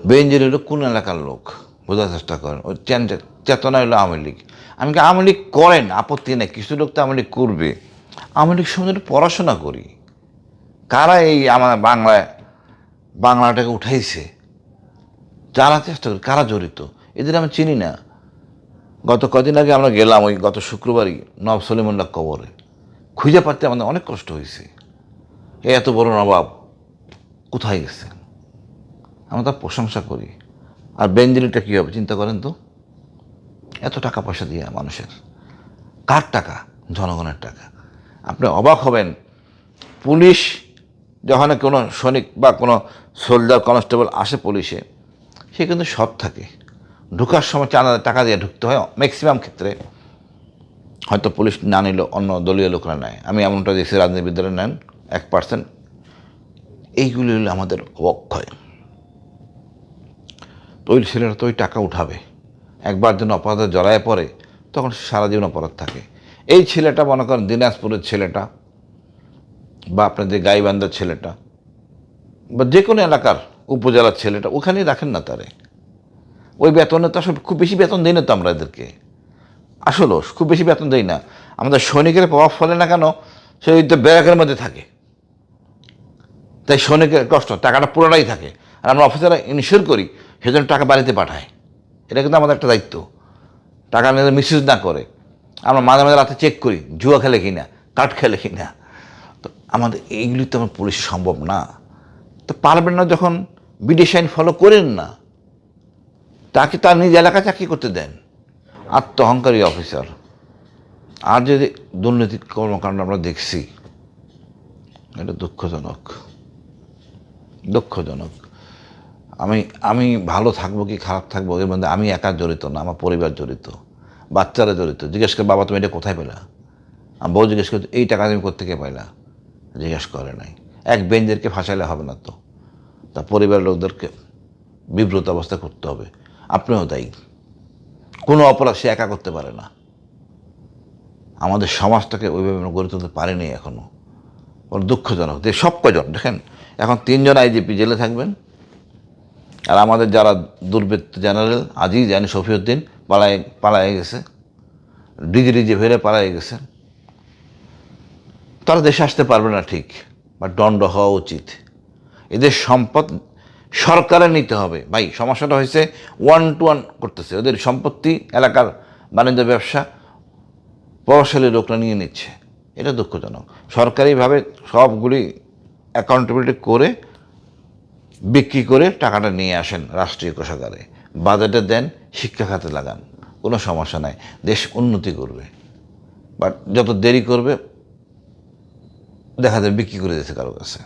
বেঞ্জির হলো কোন এলাকার লোক, বোঝার চেষ্টা করেন। ওই চেতনা হলো আওয়ামী লীগ। আমি কি আওয়ামী লীগ করেন, আপত্তি নেই, কিছু লোক তো আওয়ামী লীগ করবে। আওয়ামী লীগ সম্বন্ধে পড়াশোনা করি, কারা এই আমার বাংলাটাকে উঠাইছে জানার চেষ্টা করি, কারা জড়িত, এদের আমি চিনি না। গত কদিন আগে আমরা গেলাম ওই গত শুক্রবারই নবাব সলিমুল্লাহ কবরে, খুঁজে পাতে আমাদের অনেক কষ্ট হয়েছে। এত বড় নবাব কোথায় গেছে? আমরা তার প্রশংসা করি। আর বেঞ্জিলিটা কী হবে চিন্তা করেন তো, এত টাকা পয়সা দিয়ে মানুষের, কার টাকা? জনগণের টাকা। আপনি অবাক হবেন, পুলিশ যখন কোনো সৈনিক বা কোনো সোলজার কনস্টেবল আসে পুলিশে, সে কিন্তু সৎ থাকে। ঢোকার সময় টাকা দিয়ে ঢুকতে হয় ম্যাক্সিমাম ক্ষেত্রে, হয়তো পুলিশ না নিল অন্য দলীয় লোকরা নেয়, আমি এমনটা দেখছি রাজনীতিবিদরা নেন 1%। এইগুলি হলো আমাদের অবক্ষয়। তো ওই ছেলেরা তো ওই টাকা উঠাবে, একবার যেন অপরাধে জড়ায় পড়ে তখন সারা জীবন অপরাধ থাকে। এই ছেলেটা মনে করেন দিনাজপুরের ছেলেটা বা আপনাদের গাইবান্ধার ছেলেটা বা যে কোনো এলাকার উপজেলার ছেলেটা, ওখানেই রাখেন না তারে। ওই বেতনে তো আসলে খুব বেশি বেতন দিই না তো আমরা এদেরকে, আসলেও খুব বেশি বেতন দেই না। আমাদের সৈনিকের প্রভাব ফলে না কেন, সে ওই তো ব্যারাকের মধ্যে থাকে, তাই সৈনিকের কষ্ট, টাকাটা পুরোটাই থাকে। আর আমরা অফিসাররা ইনশিওর করি সেজন্য টাকা বাড়িতে পাঠায়। এটা কিন্তু আমাদের একটা দায়িত্ব, টাকা নিয়ে মিসইউজ না করে। আমরা মাঝে মাঝে রাতে চেক করি জুয়া খেলে কিনা, কাঠ খেলে কিনা। তো আমাদের এইগুলি তো আমার পুলিশ সম্ভব না। তো পারবেন না যখন বিদেশি আইন ফলো করেন না, তাকে তার নিজ এলাকা চাকরি করতে দেন। অহংকারী অফিসার। আর যদি দুর্নীতি কর্মকাণ্ড আমরা দেখছি, এটা দুঃখজনক, দুঃখজনক। আমি ভালো থাকবো কি খারাপ থাকবো এর মধ্যে আমি একা জড়িত না, আমার পরিবার জড়িত, বাচ্চারা জড়িত। জিজ্ঞেস করে বাবা তুমি এটা কোথায় পেলা? আমার বউ জিজ্ঞেস করতে এই টাকা তুমি কোত্থেকে পাইলা, জিজ্ঞেস করে নাই। এক বেঞ্জেরকে ফাঁসাইলে হবে না তো, তা পরিবারের লোকদেরকে বিব্রত অবস্থা করতে হবে। আপনিও দায়ী, কোনো অপরাধ সে একা করতে পারে না। আমাদের সমাজটাকে ওইভাবে আমরা গড়ে তুলতে পারিনি এখনও, বড় দুঃখজনক। যে সব কজন দেখেন, এখন 3 জন আইজিপি জেলে থাকবেন, আর আমাদের যারা দুর্বৃত্ত জেনারেল আজই জানি শফিউদ্দিন পালায় গেছে, ডিজি ভেরে পালায় গেছে। তারা দেশে আসতে পারবে না ঠিক, বা দণ্ড হওয়া উচিত। এদের সম্পদ সরকারে নিতে হবে। ভাই সমস্যাটা হয়েছে 1 to 1 করতেছে, ওদের সম্পত্তি এলাকার বাণিজ্য ব্যবসা প্রভাবশালী লোকরা নিয়ে নিচ্ছে। এটা দুঃখজনক। সরকারিভাবে সবগুলি অ্যাকাউন্টেবিলিটি করে বিক্রি করে টাকাটা নিয়ে আসেন রাষ্ট্রীয় কোষাগারে, বাজেটে দেন, শিক্ষা খাতে লাগান, কোনো সমস্যা নাই, দেশ উন্নতি করবে। বাট যত দেরি করবে দেখা যাবে বিক্রি করে দিতে কারো কাছে।